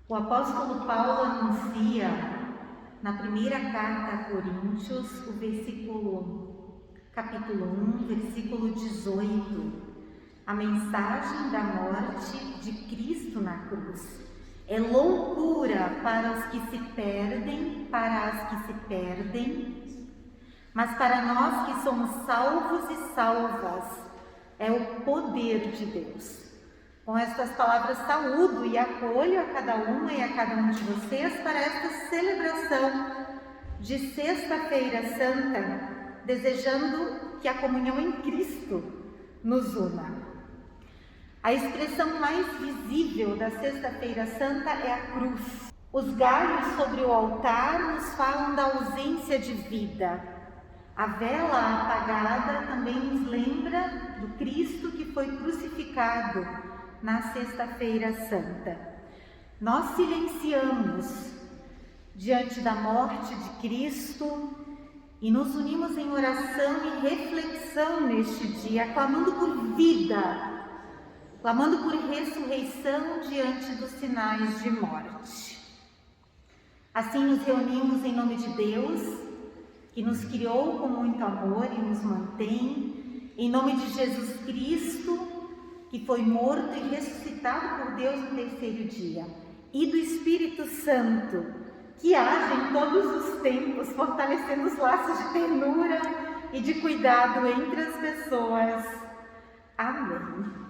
O apóstolo Paulo anuncia na primeira carta a Coríntios, capítulo 1, versículo 18, a mensagem da morte de Cristo na cruz. É loucura para os que se perdem, mas para nós que somos salvos e salvas, é o poder de Deus. Com estas palavras saúdo e acolho a cada uma e a cada um de vocês para esta celebração de Sexta-feira Santa, desejando que a comunhão em Cristo nos una. A expressão mais visível da Sexta-feira Santa é a cruz. Os galhos sobre o altar nos falam da ausência de vida. A vela apagada também nos lembra do Cristo que foi crucificado na Sexta-feira Santa. Nós silenciamos diante da morte de Cristo e nos unimos em oração e reflexão neste dia, clamando por vida, clamando por ressurreição diante dos sinais de morte. Assim nos reunimos em nome de Deus, que nos criou com muito amor e nos mantém, em nome de Jesus Cristo, que foi morto e ressuscitado por Deus no terceiro dia, e do Espírito Santo, que age em todos os tempos, fortalecendo os laços de ternura e de cuidado entre as pessoas. Amém.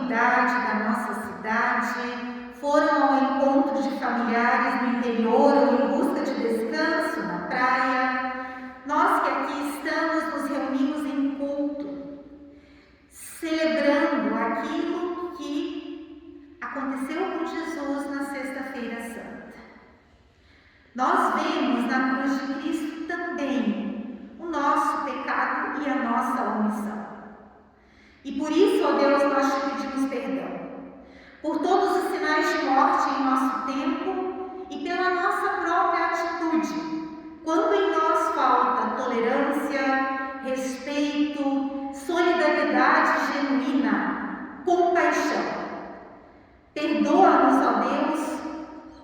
comunidade da nossa cidade, foram ao encontro de familiares no interior ou em busca de descanso na praia. Nós que aqui estamos nos reunimos em culto, celebrando aquilo que aconteceu com Jesus na Sexta-feira Santa. Nós vemos na cruz de Cristo também o nosso pecado e a nossa omissão. E por isso, ó Deus, nós te pedimos perdão por todos os sinais de morte em nosso tempo e pela nossa própria atitude, quando em nós falta tolerância, respeito, solidariedade genuína, compaixão. Perdoa-nos, ó Deus,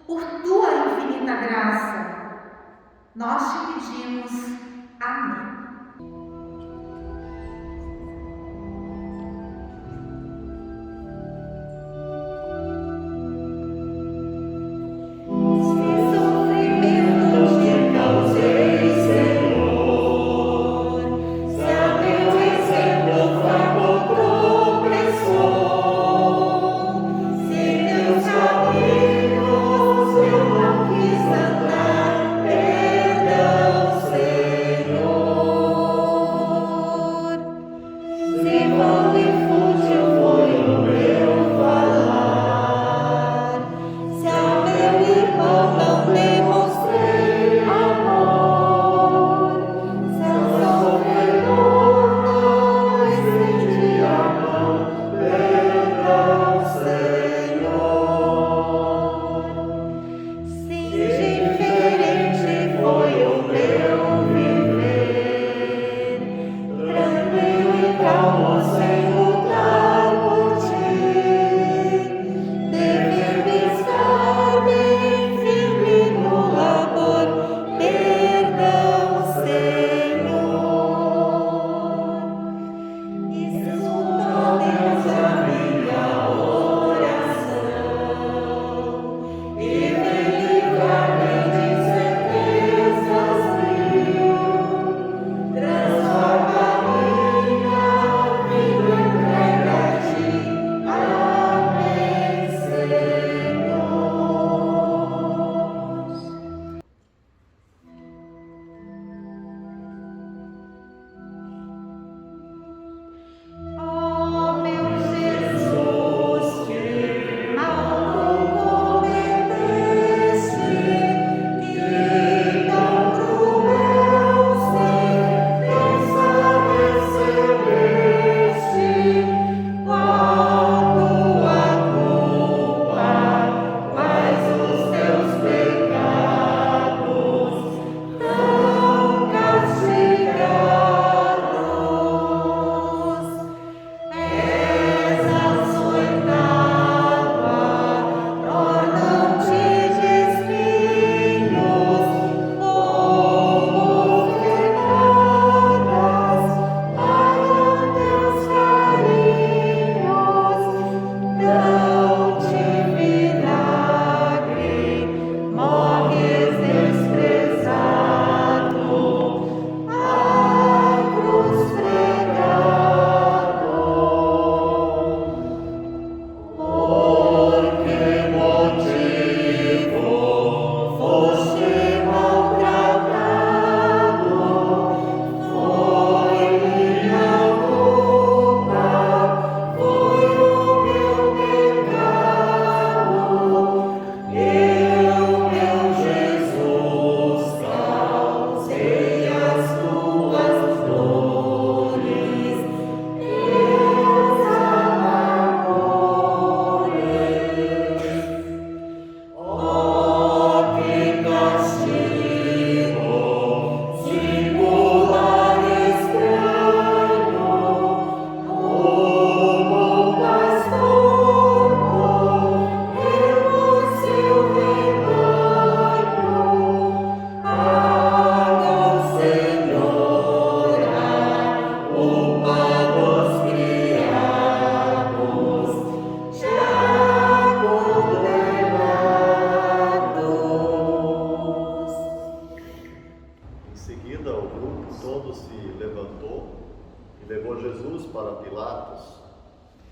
por tua infinita graça. Nós te pedimos. Amém.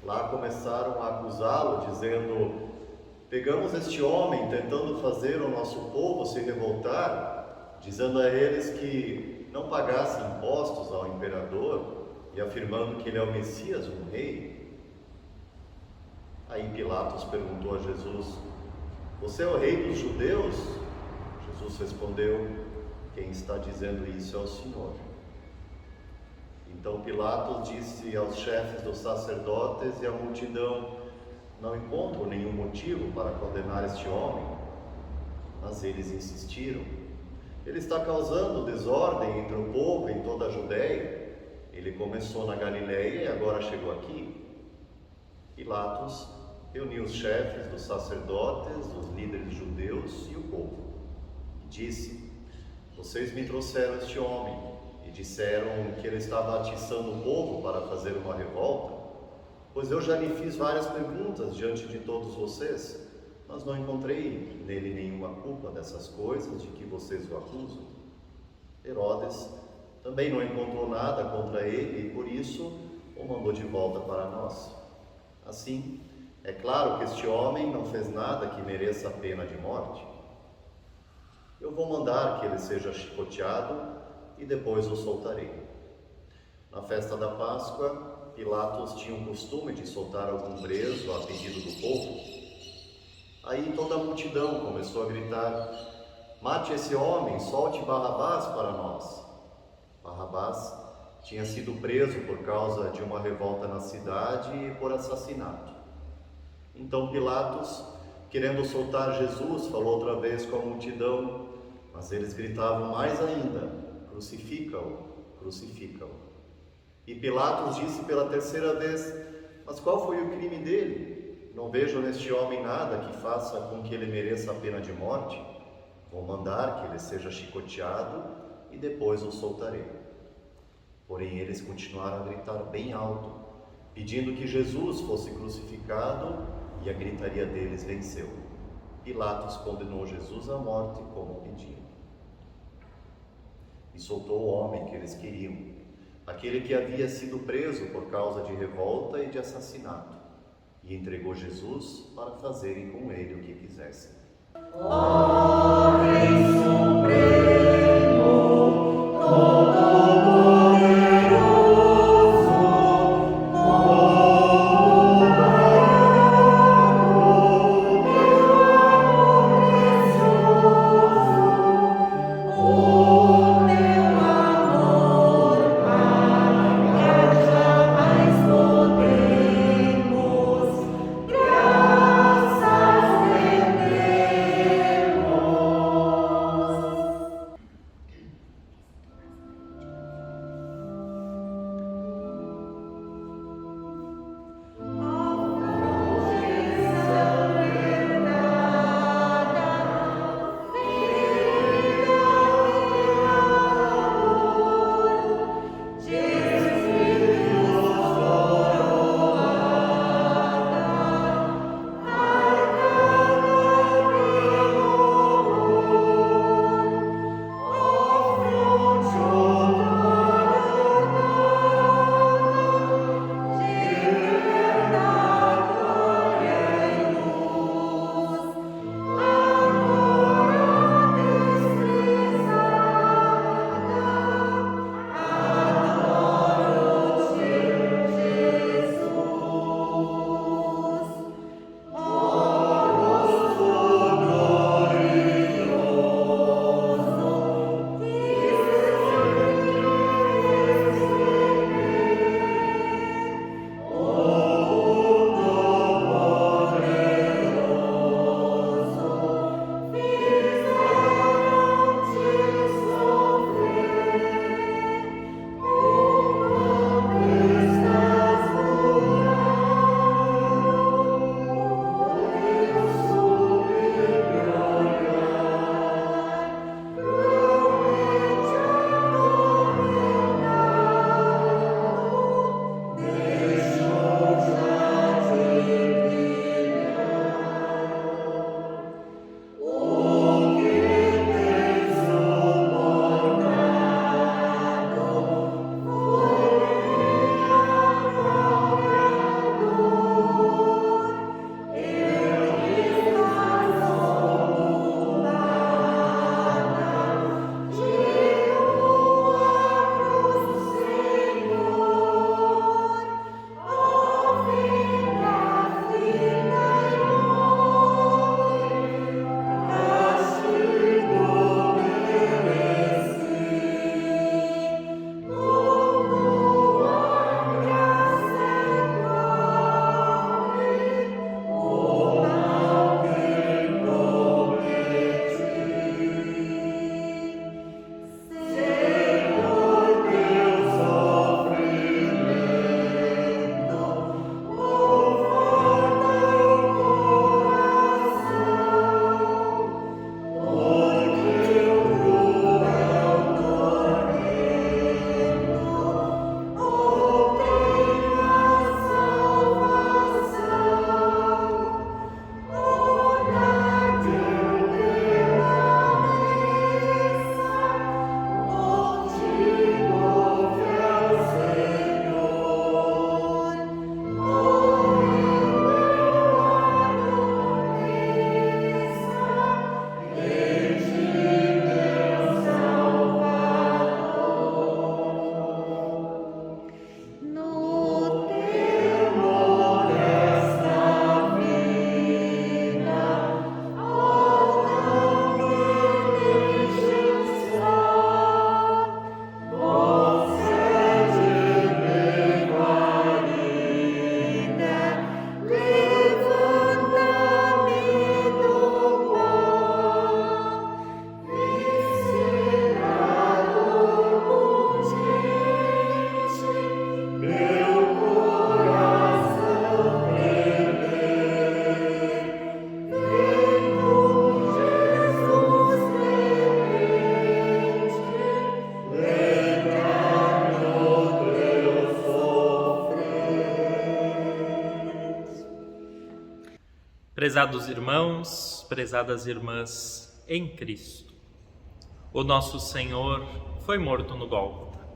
Lá começaram a acusá-lo, dizendo: pegamos este homem tentando fazer o nosso povo se revoltar, dizendo a eles que não pagassem impostos ao imperador e afirmando que ele é o Messias, um rei. Aí Pilatos perguntou a Jesus: você é o rei dos judeus? Jesus respondeu: quem está dizendo isso é o Senhor. Então Pilatos disse aos chefes dos sacerdotes e à multidão: não encontro nenhum motivo para condenar este homem. Mas eles insistiram: ele está causando desordem entre o povo em toda a Judéia. Ele começou na Galileia e agora chegou aqui. Pilatos reuniu os chefes dos sacerdotes, os líderes judeus e o povo. E disse: vocês me trouxeram este homem e disseram que ele estava atiçando o povo para fazer uma revolta. Pois eu já lhe fiz várias perguntas diante de todos vocês, mas não encontrei nele nenhuma culpa dessas coisas de que vocês o acusam. Herodes também não encontrou nada contra ele e por isso o mandou de volta para nós. Assim, é claro que este homem não fez nada que mereça a pena de morte. Eu vou mandar que ele seja chicoteado e depois o soltarei. Na festa da Páscoa, Pilatos tinha o costume de soltar algum preso a pedido do povo. Aí toda a multidão começou a gritar: mate esse homem, solte Barrabás para nós. Barrabás tinha sido preso por causa de uma revolta na cidade e por assassinato. Então Pilatos, querendo soltar Jesus, falou outra vez com a multidão, mas eles gritavam mais ainda: crucifica-o, crucifica-o. E Pilatos disse pela terceira vez: mas qual foi o crime dele? Não vejo neste homem nada que faça com que ele mereça a pena de morte. Vou mandar que ele seja chicoteado e depois o soltarei. Porém eles continuaram a gritar bem alto, pedindo que Jesus fosse crucificado, e a gritaria deles venceu. Pilatos condenou Jesus à morte como pediam. E soltou o homem que eles queriam, aquele que havia sido preso por causa de revolta e de assassinato, e entregou Jesus para fazerem com ele o que quisessem. Ó Rei Supremo, Todo-Poderoso, Prezados irmãos, prezadas irmãs em Cristo, o nosso Senhor foi morto no Gólgota.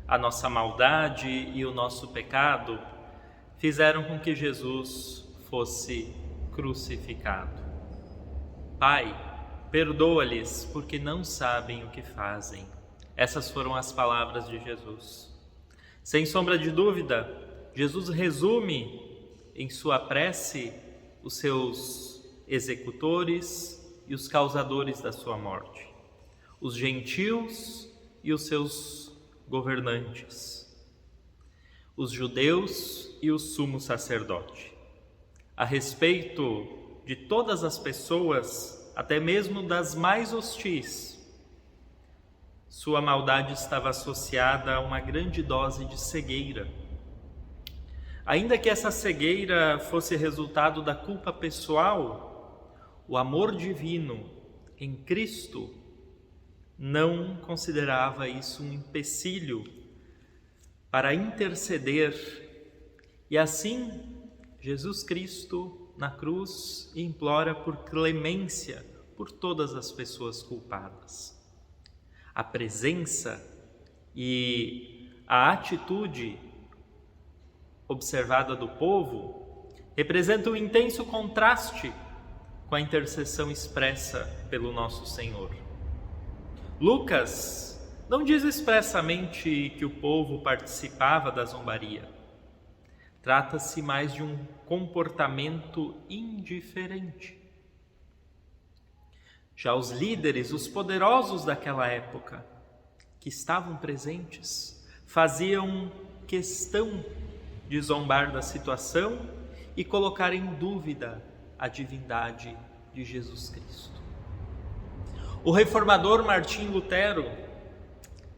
A nossa maldade e o nosso pecado fizeram com que Jesus fosse crucificado. Pai, perdoa-lhes porque não sabem o que fazem. Essas foram as palavras de Jesus. Sem sombra de dúvida, Jesus resume em sua prece os seus executores e os causadores da sua morte, os gentios e os seus governantes, os judeus e o sumo sacerdote. A respeito de todas as pessoas, até mesmo das mais hostis, sua maldade estava associada a uma grande dose de cegueira. Ainda que essa cegueira fosse resultado da culpa pessoal, o amor divino em Cristo não considerava isso um empecilho para interceder. E assim, Jesus Cristo na cruz implora por clemência por todas as pessoas culpadas. A presença e a atitude observada do povo representa um intenso contraste com a intercessão expressa pelo nosso Senhor. Lucas não diz expressamente que o povo participava da zombaria. Trata-se mais de um comportamento indiferente. Já os líderes, os poderosos daquela época, que estavam presentes, faziam questão de zombar da situação e colocar em dúvida a divindade de Jesus Cristo. O reformador Martim Lutero,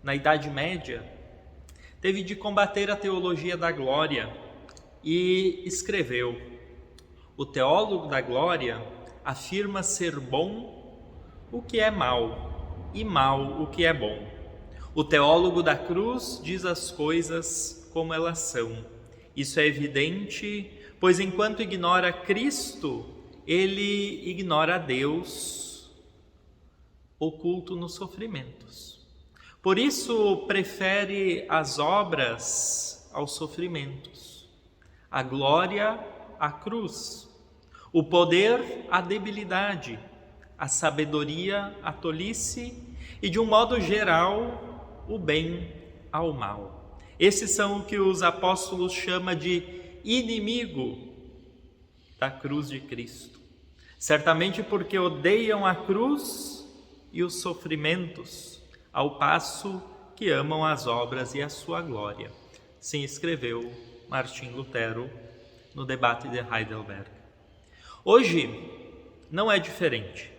na Idade Média, teve de combater a teologia da glória e escreveu: o teólogo da glória afirma ser bom o que é mal e mal o que é bom. O teólogo da cruz diz as coisas como elas são. Isso é evidente, pois enquanto ignora Cristo, ele ignora Deus, oculto nos sofrimentos. Por isso prefere as obras aos sofrimentos, a glória à cruz, o poder à debilidade, a sabedoria à tolice e, de um modo geral, o bem ao mal. Esses são o que os apóstolos chamam de inimigo da cruz de Cristo. Certamente porque odeiam a cruz e os sofrimentos, ao passo que amam as obras e a sua glória. Assim escreveu Martim Lutero no debate de Heidelberg. Hoje não é diferente.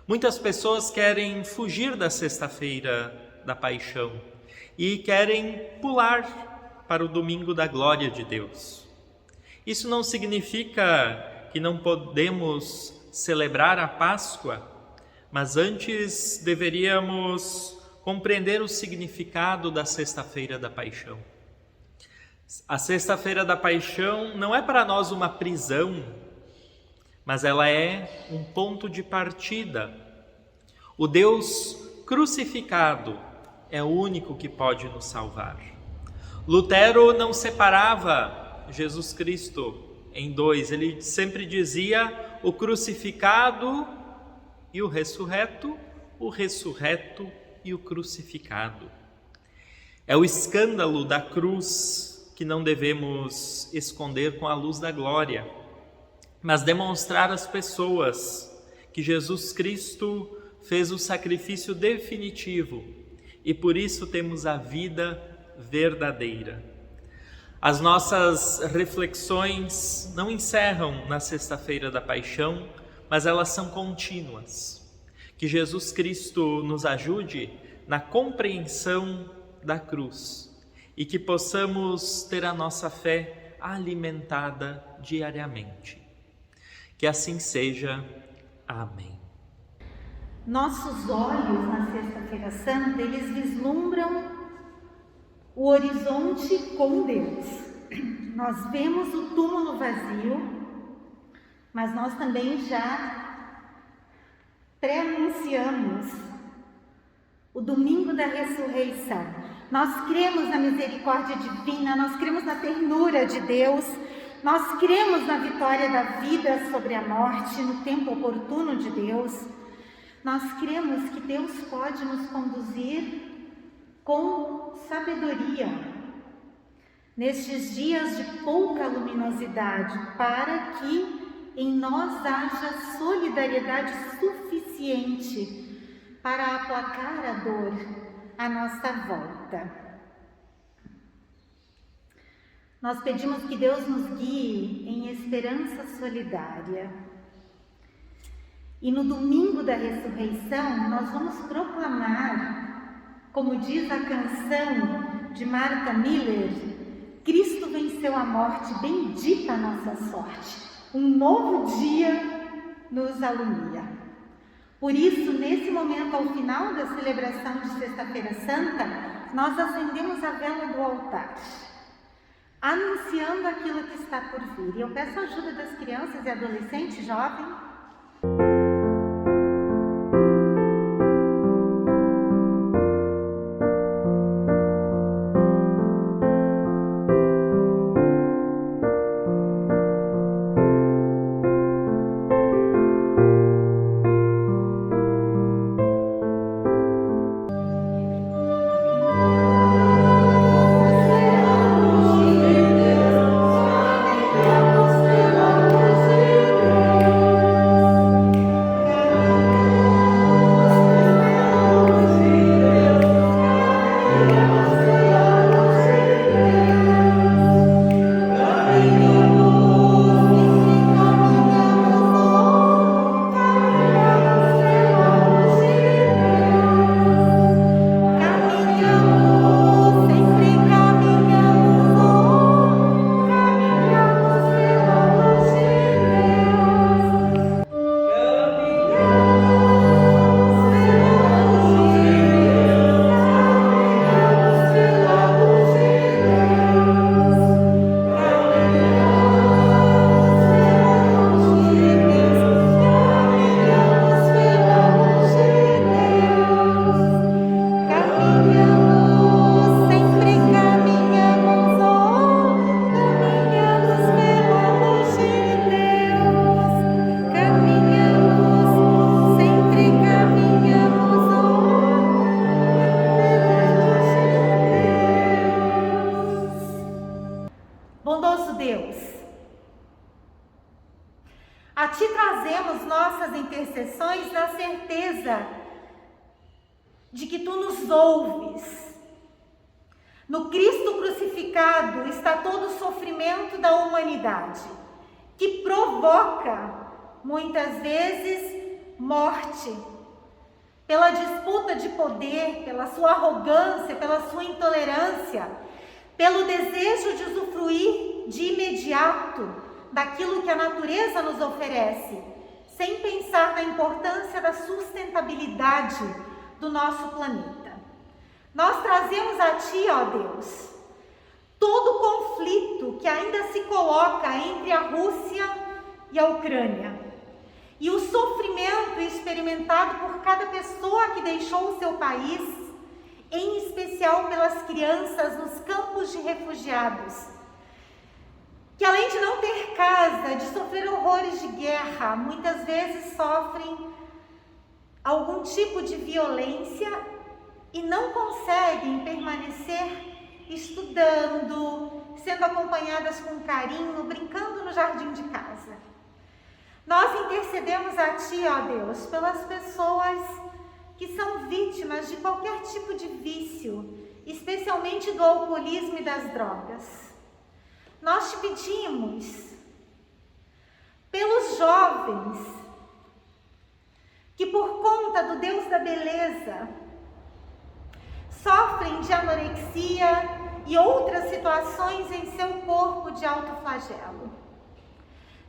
Muitas pessoas querem fugir da sexta-feira da paixão e querem pular para o domingo da glória de Deus. Isso não significa que não podemos celebrar a Páscoa, mas antes deveríamos compreender o significado da sexta-feira da paixão. A sexta-feira da paixão não é para nós uma prisão, mas ela é um ponto de partida. O Deus crucificado é o único que pode nos salvar. Lutero não separava Jesus Cristo em dois, ele sempre dizia o crucificado e o ressurreto e o crucificado. É o escândalo da cruz que não devemos esconder com a luz da glória, mas demonstrar às pessoas que Jesus Cristo fez o sacrifício definitivo e por isso temos a vida verdadeira. As nossas reflexões não encerram na sexta-feira da paixão, mas elas são contínuas. Que Jesus Cristo nos ajude na compreensão da cruz e que possamos ter a nossa fé alimentada diariamente. Que assim seja. Amém. Nossos olhos na Sexta-feira Santa, eles vislumbram o horizonte com Deus. Nós vemos o túmulo vazio, mas nós também já pré-anunciamos o domingo da ressurreição. Nós cremos na misericórdia divina, nós cremos na ternura de Deus, nós cremos na vitória da vida sobre a morte, no tempo oportuno de Deus. Nós cremos que Deus pode nos conduzir com sabedoria nestes dias de pouca luminosidade, para que em nós haja solidariedade suficiente para aplacar a dor à nossa volta. Nós pedimos que Deus nos guie em esperança solidária. E no domingo da ressurreição, nós vamos proclamar, como diz a canção de Martha Miller, Cristo venceu a morte, bendita a nossa sorte. Um novo dia nos alumia. Por isso, nesse momento, ao final da celebração de Sexta-feira Santa, nós acendemos a vela do altar, anunciando aquilo que está por vir. E eu peço a ajuda das crianças e adolescentes, jovens. Bondoso Deus, a Ti trazemos nossas intercessões na certeza de que Tu nos ouves. No Cristo crucificado está todo o sofrimento da humanidade, que provoca, muitas vezes, morte, pela disputa de poder, pela sua arrogância, pela sua intolerância, pelo desejo de usufruir de imediato daquilo que a natureza nos oferece, sem pensar na importância da sustentabilidade do nosso planeta. Nós trazemos a Ti, ó Deus, todo o conflito que ainda se coloca entre a Rússia e a Ucrânia, e o sofrimento experimentado por cada pessoa que deixou o seu país, em especial pelas crianças nos campos de refugiados, que além de não ter casa, de sofrer horrores de guerra, muitas vezes sofrem algum tipo de violência e não conseguem permanecer estudando, sendo acompanhadas com carinho, brincando no jardim de casa. Nós intercedemos a Ti, ó Deus, pelas pessoas que são vítimas de qualquer tipo de vício, especialmente do alcoolismo e das drogas. Nós Te pedimos pelos jovens que, por conta do Deus da beleza, sofrem de anorexia e outras situações em seu corpo de autoflagelo.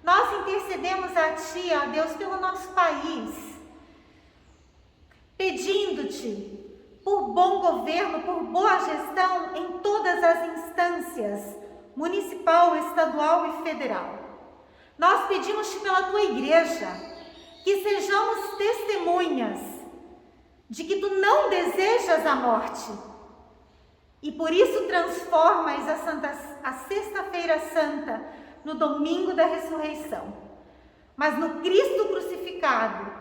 Nós intercedemos a Ti, ó Deus, pelo nosso país, pedindo-Te por bom governo, por boa gestão em todas as instâncias, municipal, estadual e federal. Nós pedimos-te pela tua igreja, que sejamos testemunhas de que tu não desejas a morte. E por isso transformas a Sexta-feira Santa no domingo da ressurreição. Mas no Cristo crucificado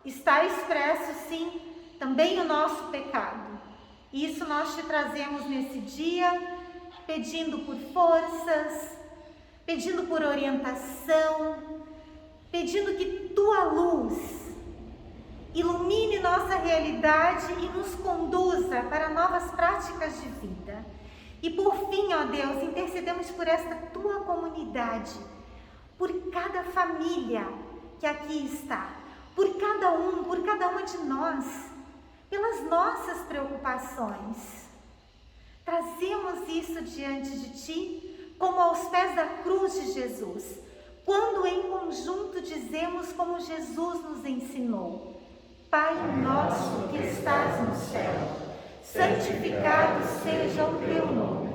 está expresso, sim, também o nosso pecado. E isso nós te trazemos nesse dia, pedindo por forças, pedindo por orientação, pedindo que tua luz ilumine nossa realidade e nos conduza para novas práticas de vida. E por fim, ó Deus, intercedemos por esta tua comunidade, por cada família que aqui está, por cada uma de nós, pelas nossas preocupações. Trazemos isso diante de ti, como aos pés da cruz de Jesus, quando em conjunto dizemos como Jesus nos ensinou: Pai nosso que estás no céu, santificado seja o teu nome.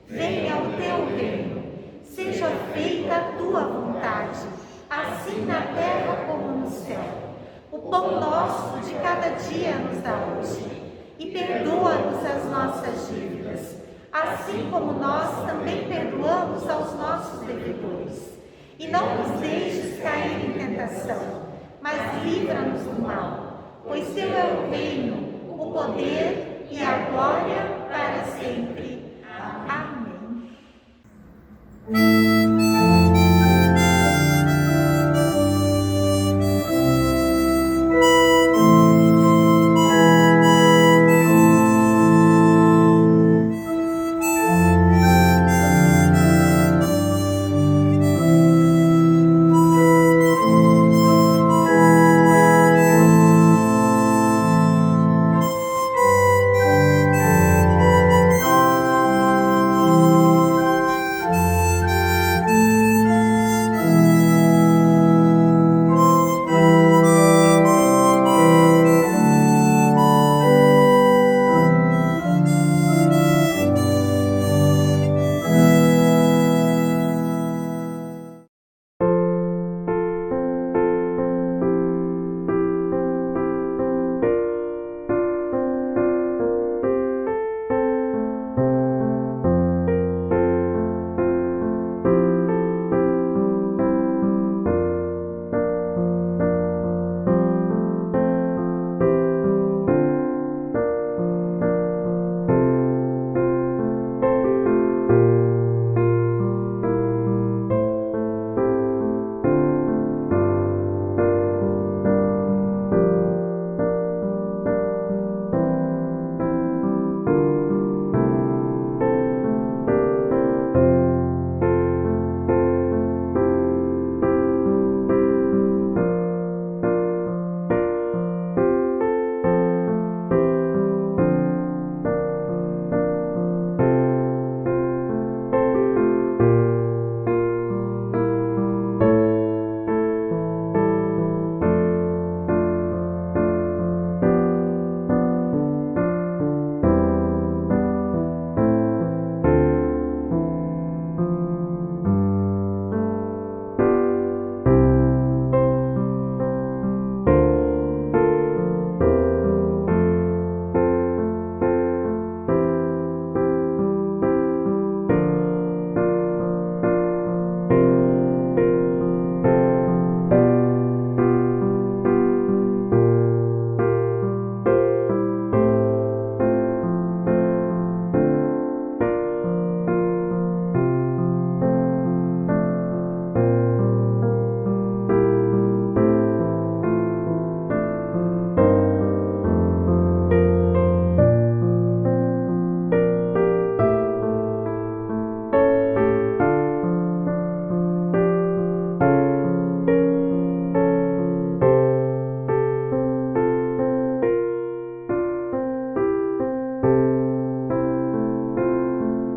Venha o teu reino, seja feita a tua vontade, assim na terra como no céu. O pão nosso de cada dia nos dá hoje, e perdoa-nos as nossas dívidas, assim como nós também perdoamos aos nossos devedores. E não nos deixes cair em tentação, mas livra-nos do mal, pois teu é o reino, o poder e a glória para sempre.